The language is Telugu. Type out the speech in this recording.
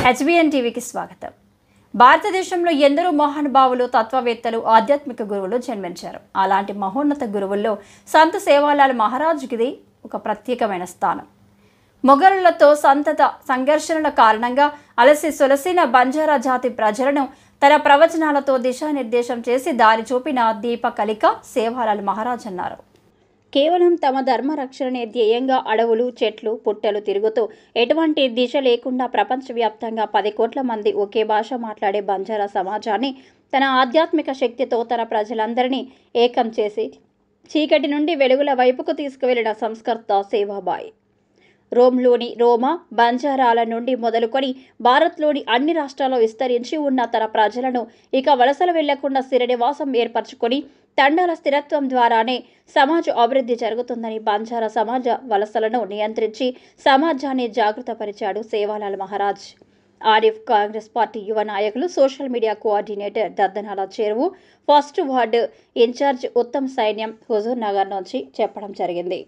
హెచ్బిఎన్ టీవీకి స్వాగతం. భారతదేశంలో ఎందరో మహానుభావులు, తత్వవేత్తలు, ఆధ్యాత్మిక గురువులు జన్మించారు. అలాంటి మహోన్నత గురువుల్లో సంత్ సేవాలాల్ మహారాజ్కి ఒక ప్రత్యేకమైన స్థానం. మొఘలులతో సంతత సంఘర్షణల కారణంగా అలసి సొలసిన బంజారా జాతి ప్రజలను తన ప్రవచనాలతో దిశానిర్దేశం చేసి దారి చూపిన దీపకలిక సేవాలాల్ మహారాజ్ అన్నారు. కేవలం తమ ధర్మ రక్షణనే ధ్యేయంగా అడవులు, చెట్లు, పుట్టలు తిరుగుతూ ఎటువంటి దిశ లేకుండా ప్రపంచవ్యాప్తంగా 10 కోట్ల మంది ఒకే భాష మాట్లాడే బంజారా సమాజాన్ని తన ఆధ్యాత్మిక శక్తితో తన ప్రజలందరినీ ఏకం చేసి చీకటి నుండి వెలుగుల వైపుకు తీసుకువెళ్లిన సంస్కర్త సేవాబాయి. రోమ్లోని రోమా బంజారాల నుండి మొదలుకొని భారత్లోని అన్ని రాష్ట్రాల్లో విస్తరించి ఉన్న తన ప్రజలను ఇక వలసలు వెళ్లకుండా స్థిరనివాసం ఏర్పరచుకొని తండాల స్థిరత్వం ద్వారానే సమాజ అభివృద్ధి జరుగుతుందని బంజారా సమాజ వలసలను నియంత్రించి సమాజాన్ని జాగృతపరిచాడు సేవాలాల్ మహారాజ్. ఆరిఫ్ కాంగ్రెస్ పార్టీ యువ నాయకులు, సోషల్ మీడియా కోఆర్డినేటర్ దద్దనాల చెరువు ఫస్ట్ వార్డు ఇన్ఛార్జ్ ఉత్తమ్ సైన్యం హుజూర్ నగర్ నుంచి చెప్పడం జరిగింది.